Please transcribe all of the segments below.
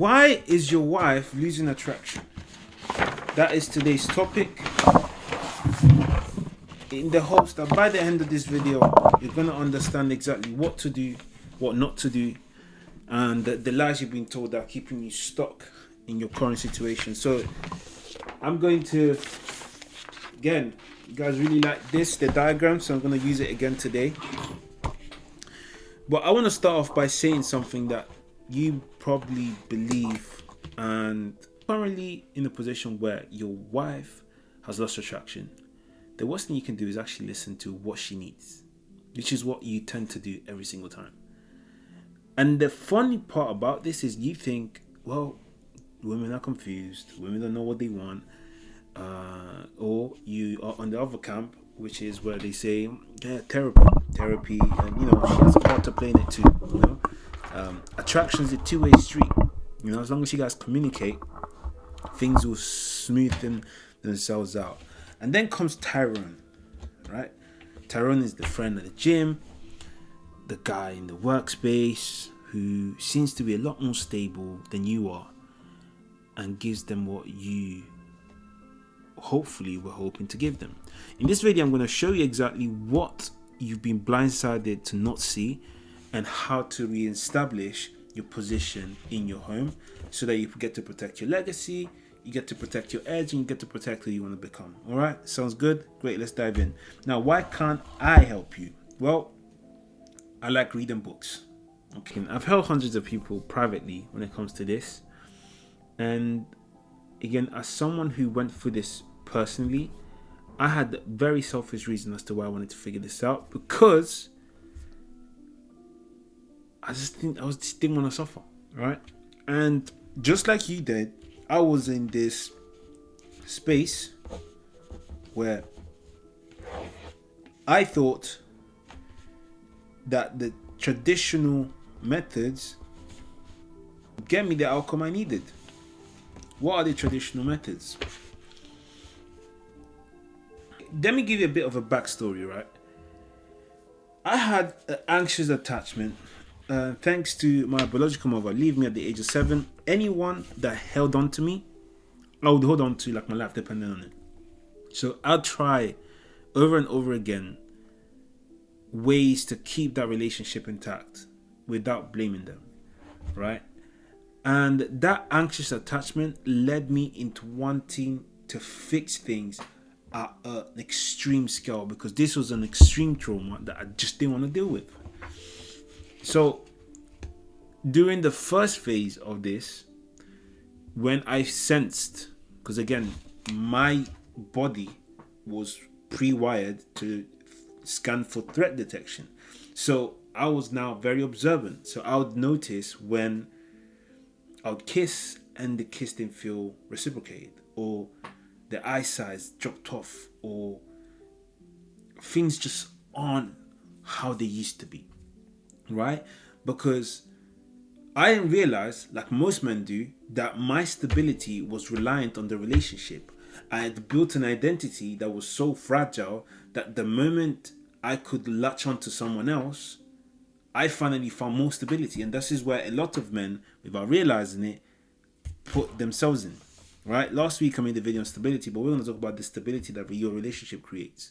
Why is your wife losing attraction? That is today's topic. In the hopes that by the end of this video, you're going to understand exactly what to do, what not to do, and the lies you've been told that are keeping you stuck in your current situation. So I'm going to, again, you guys really like the diagram, so I'm going to use it again today. But I want to start off by saying something that you probably believe, and currently in a position where your wife has lost attraction. The worst thing you can do is actually listen to what she needs, which is what you tend to do every single time. And the funny part about this is you think, well, women are confused, women don't know what they want, or you are on the other camp, which is where they say, yeah, therapy, and she has a part to play in it too. Attraction is a two-way street. As long as you guys communicate, things will smoothen themselves out. And then comes Tyrone, right? Tyrone is the friend at the gym, the guy in the workspace who seems to be a lot more stable than you are and gives them what you hopefully were hoping to give them. In this video, I'm going to show you exactly what you've been blindsided to not see and how to re-establish your position in your home so that you get to protect your legacy, you get to protect your edge, and you get to protect who you want to become. All right, sounds good? Great, let's dive in. Now, why can't I help you? Well, I like reading books. Okay, I've helped hundreds of people privately when it comes to this. And again, as someone who went through this personally, I had a very selfish reason as to why I wanted to figure this out, because I just didn't want to suffer, right? And just like you did, I was in this space where I thought that the traditional methods would get me the outcome I needed. What are the traditional methods? Let me give you a bit of a backstory, right? I had an anxious attachment. Thanks to my biological mother leaving me at the age of 7. Anyone that held on to me, I would hold on to like my life depended on it. So I'll try over and over again ways to keep that relationship intact without blaming them, right? And that anxious attachment led me into wanting to fix things at an extreme scale, because this was an extreme trauma that I just didn't want to deal with. So during the first phase of this, when I sensed, because again, my body was pre-wired to scan for threat detection. So I was now very observant. So I would notice when I would kiss and the kiss didn't feel reciprocated, or the eye size dropped off, or things just aren't how they used to be, right? Because I didn't realize, like most men do, that my stability was reliant on the relationship. I had built an identity that was so fragile that the moment I could latch onto someone else, I finally found more stability. And this is where a lot of men, without realizing it, put themselves in, right? Last week I made a video on stability, but we're going to talk about the stability that your relationship creates.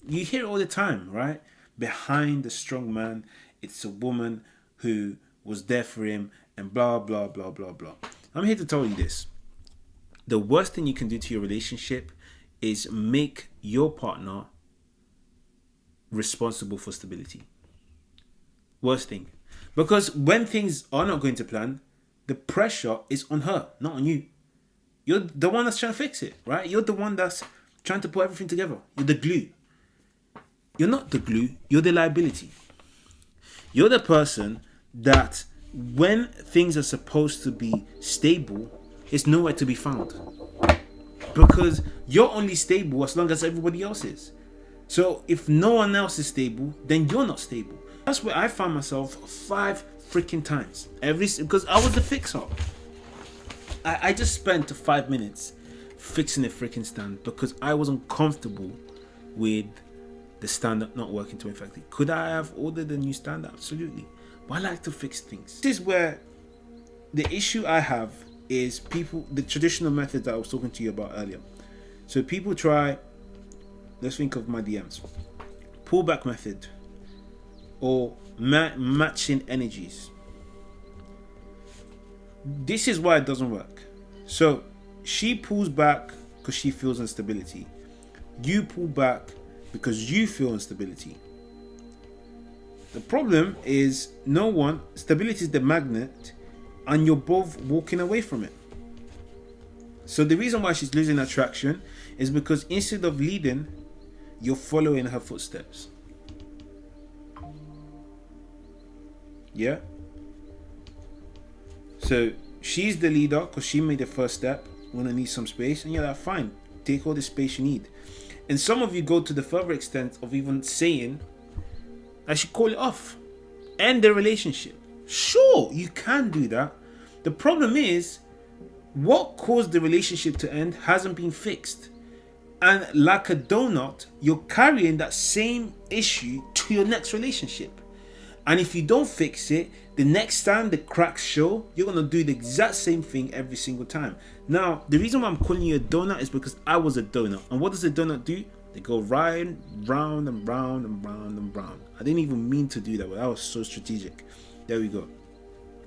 You hear it all the time, right? Behind the strong man, it's a woman who was there for him, and blah, blah, blah, blah, blah. I'm here to tell you this. The worst thing you can do to your relationship is make your partner responsible for stability. Worst thing. Because when things are not going to plan, the pressure is on her, not on you. You're the one that's trying to fix it, right? You're the one that's trying to put everything together. You're the glue. You're not the glue, you're the liability. You're the person that when things are supposed to be stable, it's nowhere to be found. Because you're only stable as long as everybody else is. So if no one else is stable, then you're not stable. That's where I found myself 5 freaking times. Because I was the fixer. I just spent 5 minutes fixing a freaking stand because I wasn't comfortable with the stand not working to effect it. Could I have ordered a new stand? Absolutely. But I like to fix things. This is where the issue I have is people, the traditional methods that I was talking to you about earlier. So people try, let's think of my DMs, pullback method or matching energies. This is why it doesn't work. So she pulls back because she feels instability. You pull back because you feel instability. The problem is stability is the magnet, and you're both walking away from it. So the reason why she's losing attraction is because instead of leading, you're following her footsteps. Yeah? So she's the leader because she made the first step. When I need some space, and you're like, fine, take all the space you need. And some of you go to the further extent of even saying, I should call it off, end the relationship. Sure, you can do that. The problem is, what caused the relationship to end hasn't been fixed. And like a donut, you're carrying that same issue to your next relationship. And if you don't fix it, the next time the cracks show, you're going to do the exact same thing every single time. Now, the reason why I'm calling you a donut is because I was a donut. And what does a donut do? They go round and round and round and round and round. I didn't even mean to do that, but that was so strategic. There we go.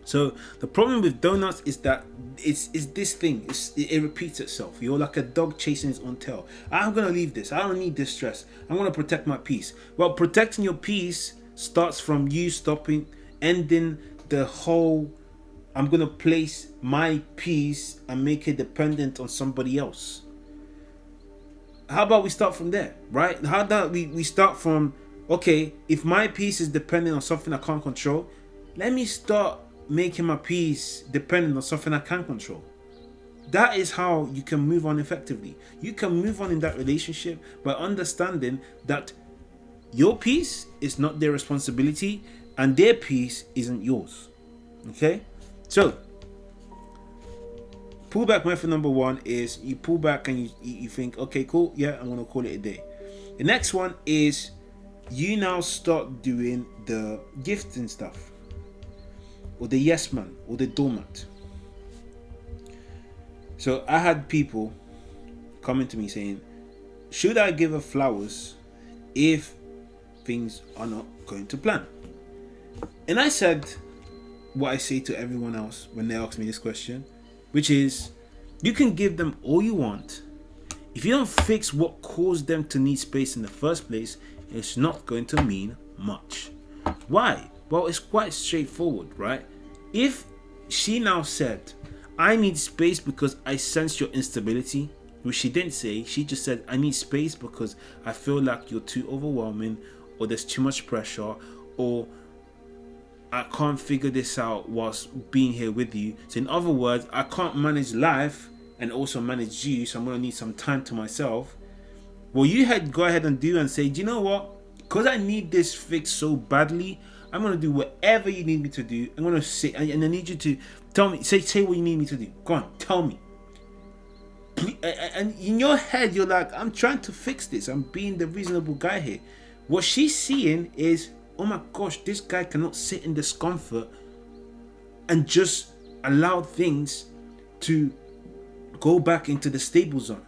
So the problem with donuts is that it's this thing. It repeats itself. You're like a dog chasing its own tail. I'm going to leave this. I don't need this stress. I'm going to protect my peace. Well, protecting your peace starts from you ending the whole, I'm going to place my peace and make it dependent on somebody else. How about we start from there, right? How about we start from, okay, if my peace is dependent on something I can't control, let me start making my peace dependent on something I can control. That is how you can move on effectively. You can move on in that relationship by understanding that your peace is not their responsibility and their peace isn't yours. Okay? So, pullback method number one is you pull back and you think, okay, cool, yeah, I'm going to call it a day. The next one is you now start doing the gifting stuff, or the yes man, or the doormat. So I had people coming to me saying, should I give her flowers if things are not going to plan? And I said what I say to everyone else when they ask me this question, which is, you can give them all you want. If you don't fix what caused them to need space in the first place, it's not going to mean much. Why? Well, it's quite straightforward, right? If she now said, I need space because I sense your instability, which she didn't say, she just said, I need space because I feel like you're too overwhelming, or there's too much pressure, or I can't figure this out whilst being here with you. So in other words, I can't manage life and also manage you, so I'm going to need some time to myself. Well, you had go ahead and do and say, do you know what? Because I need this fixed so badly, I'm going to do whatever you need me to do. I'm going to say, and I need you to tell me, say what you need me to do. Go on, tell me. And in your head, you're like, I'm trying to fix this. I'm being the reasonable guy here. What she's seeing is, oh my gosh, this guy cannot sit in discomfort and just allow things to go back into the stable zone.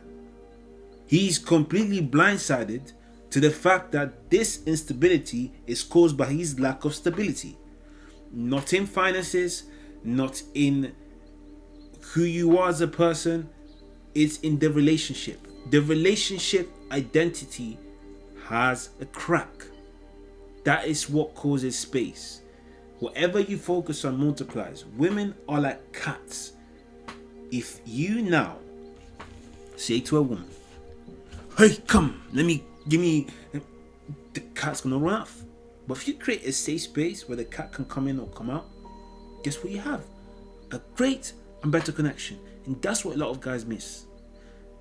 He's completely blindsided to the fact that this instability is caused by his lack of stability. Not in finances, not in who you are as a person, it's in the relationship. The relationship identity has a crack. That is what causes space. Whatever you focus on multiplies. Women are like cats. If you now say to a woman, hey, come, give me, the cat's gonna run off. But if you create a safe space where the cat can come in or come out, guess what you have? A great and better connection. And that's what a lot of guys miss.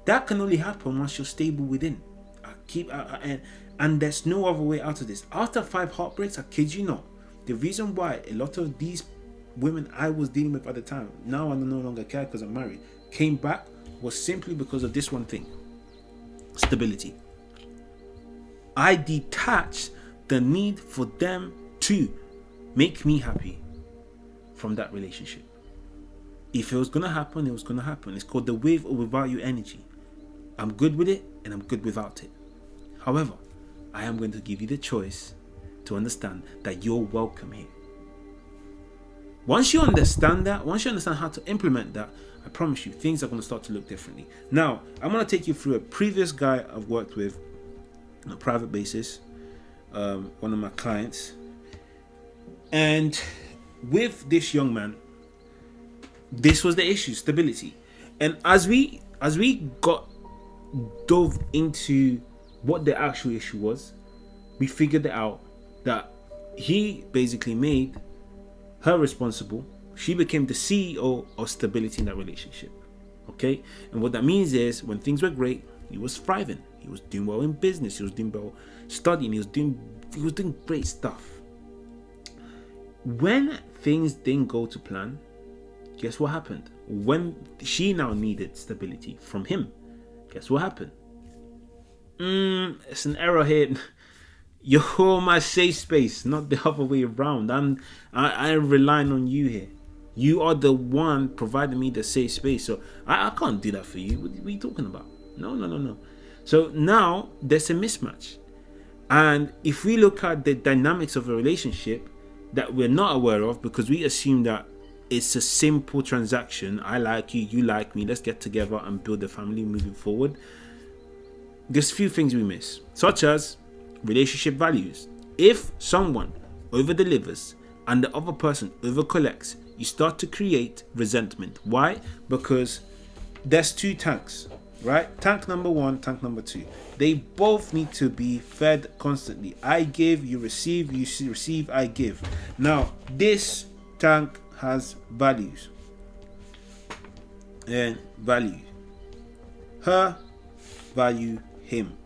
That can only happen once you're stable within. And there's no other way out of this. After 5 heartbreaks, I kid you not, the reason why a lot of these women I was dealing with at the time, now I no longer care because I'm married, came back was simply because of this one thing: stability. I detached the need for them to make me happy from that relationship. If it was gonna happen, it was gonna happen. It's called the with or without you energy. I'm good with it and I'm good without it. However, I am going to give you the choice to understand that you're welcome here. Once you understand that, once you understand how to implement that, I promise you, things are going to start to look differently. Now, I'm going to take you through a previous guy I've worked with on a private basis, one of my clients. And with this young man, this was the issue, stability. And as we dove into what the actual issue was, we figured it out that he basically made her responsible. She became the CEO of stability in that relationship. Okay? And what that means is when things were great, he was thriving. He was doing well in business. He was doing well studying. He was doing great stuff. When things didn't go to plan, guess what happened? When she now needed stability from him, guess what happened? It's an error here. You're my safe space, not the other way around. I'm relying on you here. You are the one providing me the safe space, so I can't do that for you. What are you talking about? No. So now there's a mismatch, and if we look at the dynamics of a relationship that we're not aware of, because we assume that it's a simple transaction. I like you, you like me. Let's get together and build a family moving forward. There's few things we miss, such as relationship values. If someone over delivers and the other person over collects, you start to create resentment. Why? Because there's two tanks, right? Tank number one, tank number two. They both need to be fed constantly. I give, you receive, you receive, I give. Now, this tank has values and value. Her value him.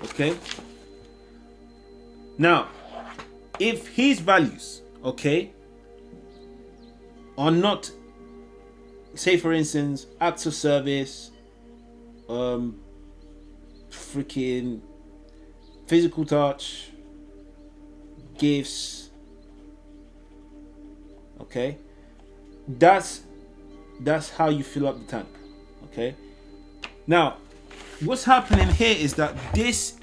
Okay? Now, if his values, okay, are not, say for instance, acts of service, freaking physical touch, gifts, okay, that's how you fill up the tank. Okay, now what's happening here is that this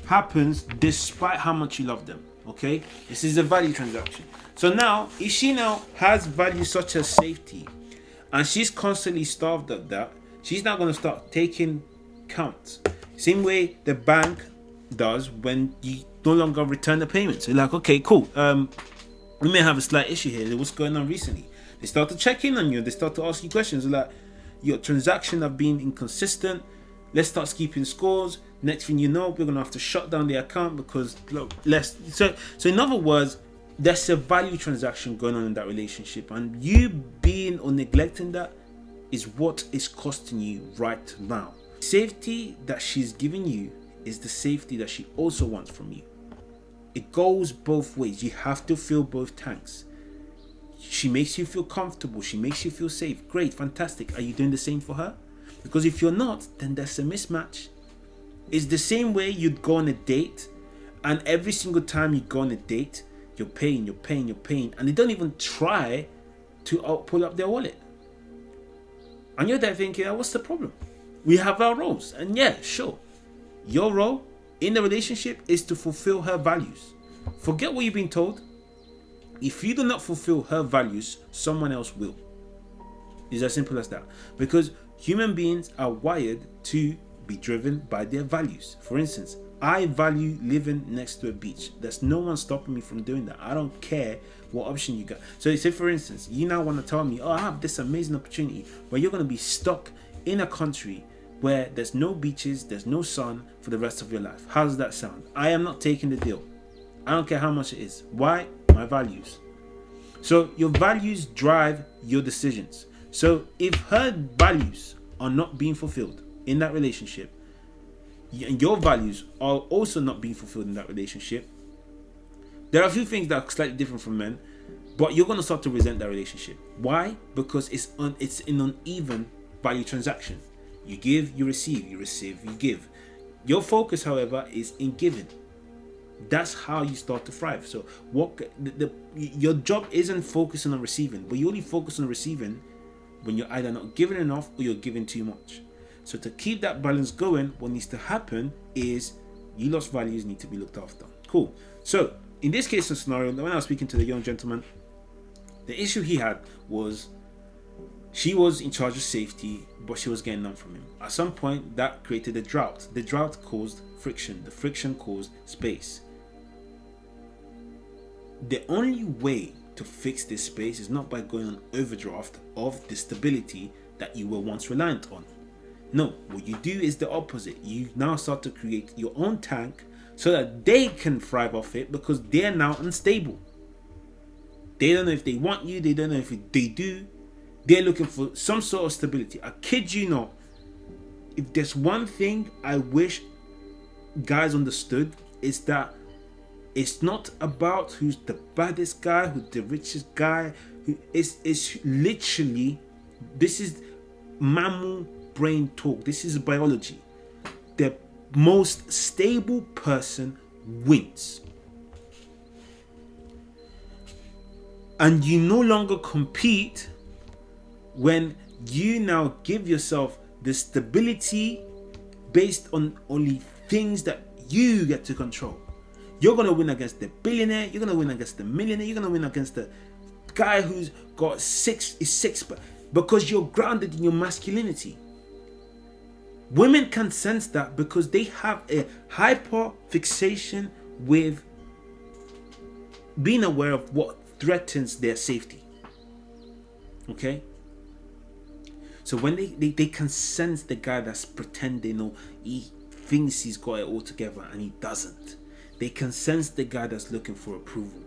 happens despite how much you love them. Okay, this is a value transaction. So now if she now has values such as safety and she's constantly starved of that, she's now going to start taking counts, same way the bank does when you no longer return the payments. They're like, okay, cool, we may have a slight issue here. What's going on recently? They start to check in on you. They start to ask you questions like, your transactions have been inconsistent. Let's start keeping scores. Next thing you know, we're gonna have to shut down the account because look, so in other words, there's a value transaction going on in that relationship, and you being or neglecting that is what is costing you right now. Safety that she's giving you is the safety that she also wants from you. It goes both ways. You have to fill both tanks. She makes you feel comfortable. She makes you feel safe. Great, fantastic. Are you doing the same for her? Because if you're not, then there's a mismatch. It's the same way you'd go on a date, and every single time you go on a date, you're paying, and they don't even try to pull up their wallet. And you're there thinking, oh, what's the problem? We have our roles. And yeah, sure. Your role in the relationship is to fulfill her values. Forget what you've been told. If you do not fulfill her values, someone else will. It's as simple as that. Because human beings are wired to be driven by their values. For instance, I value living next to a beach. There's no one stopping me from doing that. I don't care what option you got. So say for instance, you now want to tell me, oh, I have this amazing opportunity where you're going to be stuck in a country where there's no beaches, there's no sun for the rest of your life. How does that sound? I am not taking the deal. I don't care how much it is. Why? My values. So your values drive your decisions. So if her values are not being fulfilled in that relationship, and your values are also not being fulfilled in that relationship, there are a few things that are slightly different from men, but you're going to start to resent that relationship. Why? Because it's an uneven value transaction. You give, you receive, you give. Your focus, however, is in giving. That's how you start to thrive. So your job isn't focusing on receiving, but you only focus on receiving when you're either not giving enough or you're giving too much. So to keep that balance going, what needs to happen is you lost values need to be looked after. Cool. So in this case of scenario, when I was speaking to the young gentleman, the issue he had was she was in charge of safety, but she was getting none from him. At some point, that created a drought. The drought caused friction. The friction caused space. The only way to fix this space is not by going on overdraft of the stability that you were once reliant on. No, what you do is the opposite. You now start to create your own tank so that they can thrive off it, because they're now unstable. They don't know if they want you. They don't know if they do. They're looking for some sort of stability. I kid you not. If there's one thing I wish guys understood, is that it's not about who's the baddest guy, who's the richest guy. It's literally, this is mammal brain talk. This is biology. The most stable person wins. And you no longer compete when you now give yourself the stability based on only things that you get to control. You're going to win against the billionaire. You're going to win against the millionaire. You're going to win against the guy who's got six, because you're grounded in your masculinity. Women can sense that because they have a hyper fixation with being aware of what threatens their safety. Okay? So when they can sense the guy that's pretending, or he thinks he's got it all together and he doesn't. They can sense the guy that's looking for approval.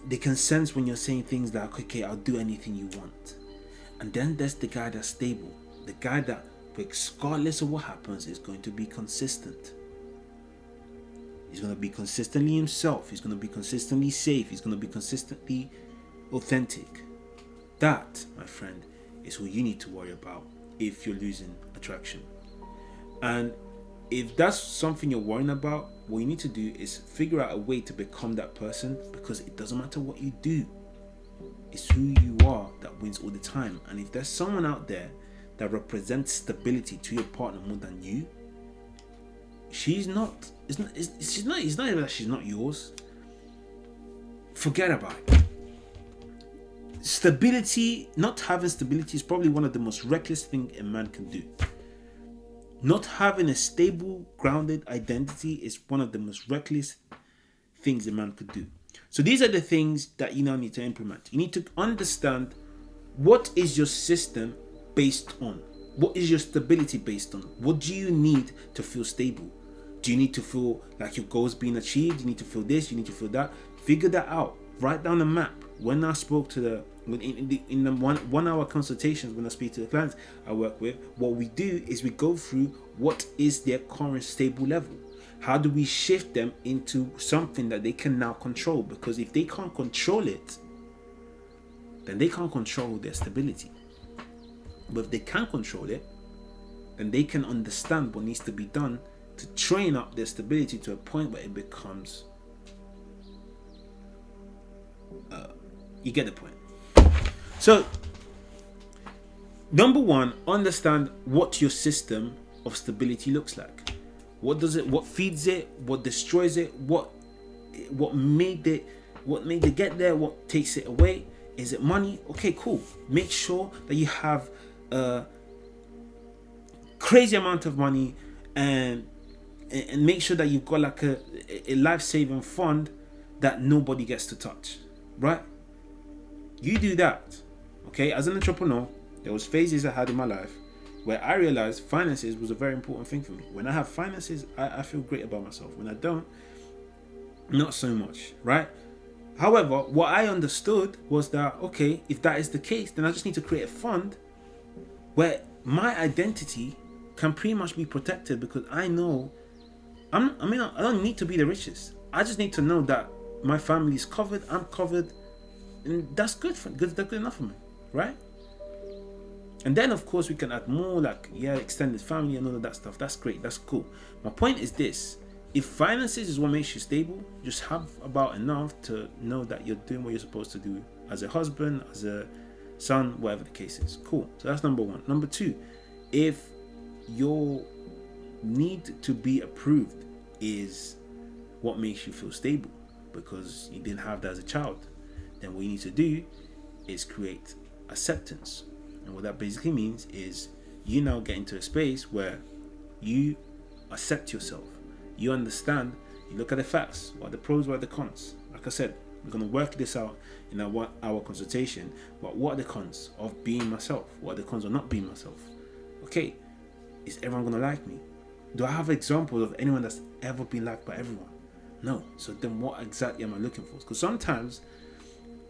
They can sense when you're saying things like, okay, I'll do anything you want. And then there's the guy that's stable. The guy that, regardless of what happens, is going to be consistent. He's going to be consistently himself. He's going to be consistently safe. He's going to be consistently authentic. That, my friend, is what you need to worry about if you're losing attraction. And if that's something you're worrying about, what you need to do is figure out a way to become that person, because it doesn't matter what you do. It's who you are that wins all the time. And if there's someone out there that represents stability to your partner more than you, it's not even that she's not yours. Forget about it. Stability, not having stability, is probably one of the most reckless things a man can do. Not having a stable, grounded identity is one of the most reckless things a man could do. So these are the things that you now need to implement. You need to understand, what is your system based on? What is your stability based on? What do you need to feel stable? Do you need to feel like your goals being achieved? You need to feel this, you need to feel that. Figure that out. Write down a map. When I spoke to in the 1 hour consultations, when I speak to the clients I work with, what we do is we go through what is their current stable level. How do we shift them into something that they can now control? Because if they can't control it, then they can't control their stability. But if they can control it, then they can understand what needs to be done to train up their stability to a point where it becomes you get the point. So, number one, understand what your system of stability looks like. What does it? What feeds it? What destroys it? What made it? What made it get there? What takes it away? Is it money? Okay, cool. Make sure that you have a crazy amount of money, and make sure that you've got like a life-saving fund that nobody gets to touch. Right? You do that. Okay, as an entrepreneur, there was phases I had in my life where I realized finances was a very important thing for me. When I have finances, I feel great about myself. When I don't, not so much, right? However, what I understood was that, okay, if that is the case, then I just need to create a fund where my identity can pretty much be protected, because I know, I don't need to be the richest. I just need to know that my family is covered, I'm covered, and that's that's good enough for me, right? And then of course we can add more, like extended family and all of that stuff. That's great, that's cool. My point is this: if finances is what makes you stable, just have about enough to know that you're doing what you're supposed to do as a husband, as a son, whatever the case is. Cool. So that's number one. Number two, if your need to be approved is what makes you feel stable because you didn't have that as a child, then what you need to do is create acceptance. And what that basically means is you now get into a space where you accept yourself. You understand, you look at the facts, what are the pros, what are the cons. Like I said, we're going to work this out in our 1 hour consultation, but what are the cons of being myself? What are the cons of not being myself? Okay, is everyone going to like me? Do I have examples of anyone that's ever been liked by everyone? No. So then what exactly am I looking for? Because sometimes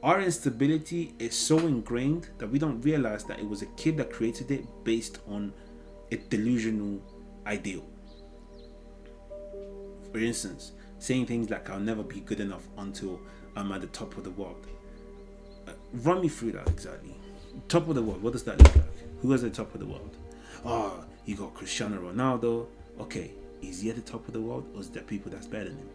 our instability is so ingrained that we don't realize that it was a kid that created it based on a delusional ideal. For instance, saying things like I'll never be good enough until I'm at the top of the world. Run me through that exactly. Top of the world, what does that look like? Who is at the top of the world? Oh, you got Cristiano Ronaldo. Okay, is he at the top of the world, or is there people that's better than him?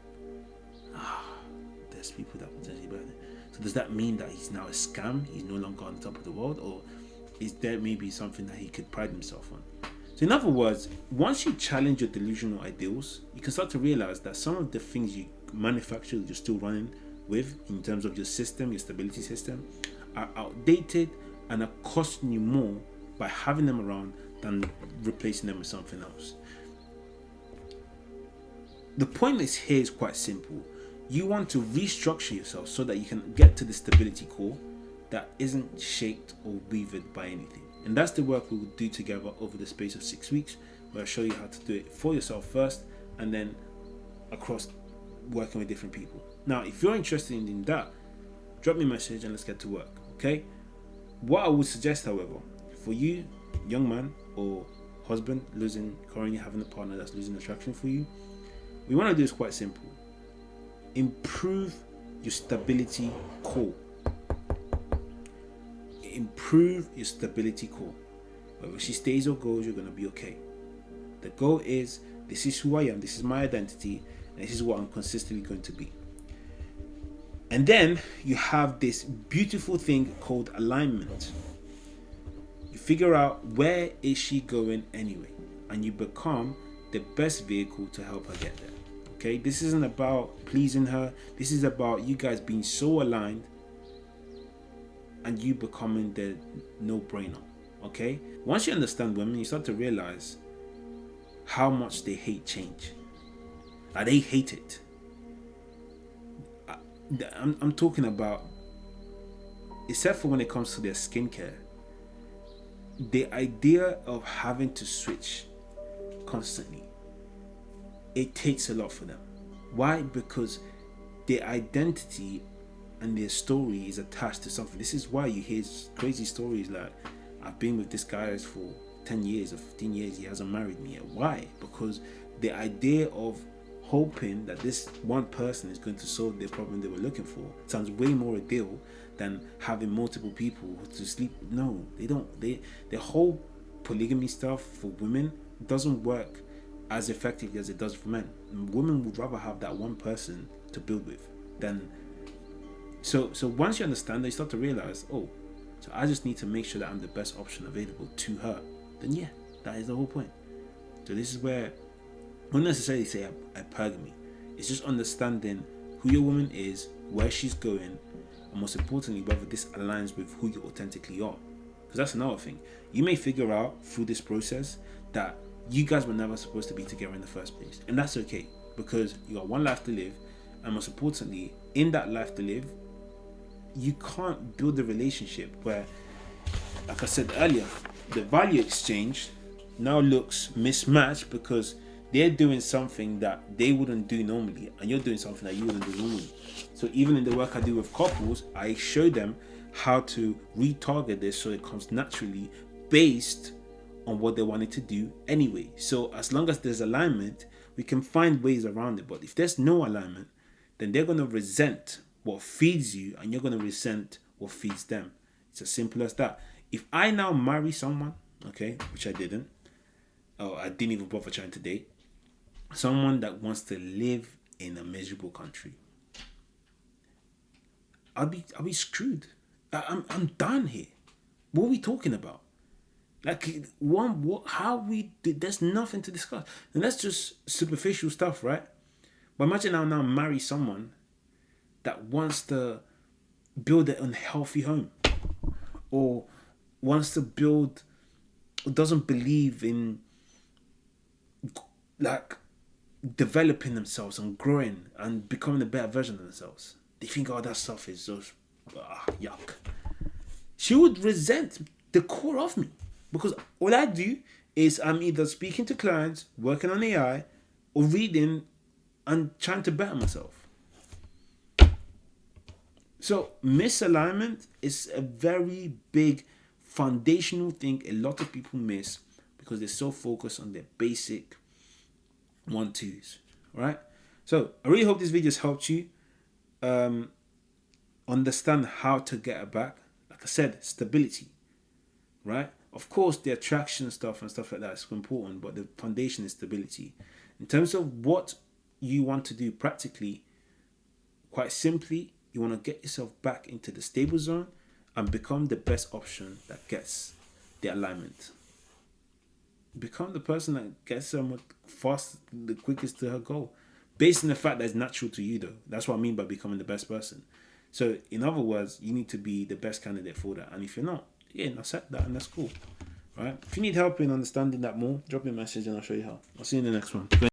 There's people that are potentially better than him. So does that mean that he's now a scam? He's no longer on the top of the world, or is there maybe something that he could pride himself on? So in other words, once you challenge your delusional ideals, you can start to realize that some of the things you manufacture that you're still running with in terms of your system, your stability system, are outdated and are costing you more by having them around than replacing them with something else. The point is here is quite simple. You want to restructure yourself so that you can get to the stability core that isn't shaped or weavered by anything. And that's the work we will do together over the space of 6 weeks, where I'll show you how to do it for yourself first and then across working with different people. Now, if you're interested in that, drop me a message and let's get to work, okay? What I would suggest, however, for you, young man or husband currently having a partner that's losing attraction for you, we want to do is quite simple. Improve your stability core. Improve your stability core. Whether she stays or goes, you're going to be okay. The goal is, this is who I am, this is my identity, and this is what I'm consistently going to be. And then you have this beautiful thing called alignment. You figure out where is she going anyway, and you become the best vehicle to help her get there. Okay, this isn't about pleasing her. This is about you guys being so aligned and you becoming the no-brainer. Okay, once you understand women, you start to realize how much they hate change. Like, they hate it. I'm talking about, except for when it comes to their skincare, the idea of having to switch constantly, it takes a lot for them. Why? Because their identity and their story is attached to something. This is why you hear crazy stories like, I've been with this guy for 10 years or 15 years, he hasn't married me yet. Why? Because the idea of hoping that this one person is going to solve the problem they were looking for sounds way more ideal than having multiple people to sleep. No, they don't. The whole polygamy stuff for women doesn't work as effectively as it does for men. Women would rather have that one person to build with than. So once you understand that, you start to realize, oh, so I just need to make sure that I'm the best option available to her. Then yeah, that is the whole point. So this is where I wouldn't necessarily say a polygamy. It's just understanding who your woman is, where she's going, and most importantly, whether this aligns with who you authentically are. Because that's another thing. You may figure out through this process that you guys were never supposed to be together in the first place. And that's okay, because you got one life to live, and most importantly, in that life to live, you can't build a relationship where, like I said earlier, the value exchange now looks mismatched because they're doing something that they wouldn't do normally, and you're doing something that you wouldn't do normally. So even in the work I do with couples, I show them how to retarget this so it comes naturally based on what they wanted to do anyway. So as long as there's alignment, we can find ways around it. But if there's no alignment, then they're going to resent what feeds you, and you're going to resent what feeds them. It's as simple as that. If I now marry someone, okay, which I didn't, or I didn't even bother trying to date, someone that wants to live in a miserable country, I'll be screwed. I'm done here. What are we talking about? Like how we did? There's nothing to discuss, and that's just superficial stuff, right? But imagine now marry someone that wants to build an unhealthy home, or wants to build, or doesn't believe in like developing themselves and growing and becoming a better version of themselves. They think, oh, that stuff is just yuck. She would resent the core of me, because all I do is I'm either speaking to clients, working on AI, or reading and trying to better myself. So misalignment is a very big foundational thing a lot of people miss because they're so focused on their basic 1-2s, right? So I really hope this video has helped you understand how to get her back. Like I said, stability, right? Of course, the attraction stuff and stuff like that is important, but the foundation is stability. In terms of what you want to do practically, quite simply, you want to get yourself back into the stable zone and become the best option that gets the alignment. Become the person that gets them fast, the quickest to her goal, based on the fact that it's natural to you, though. That's what I mean by becoming the best person. So, in other words, you need to be the best candidate for that. And if you're not, yeah, accept that, and that's cool, right? If you need help in understanding that more, drop me a message and I'll show you how. I'll see you in the next one.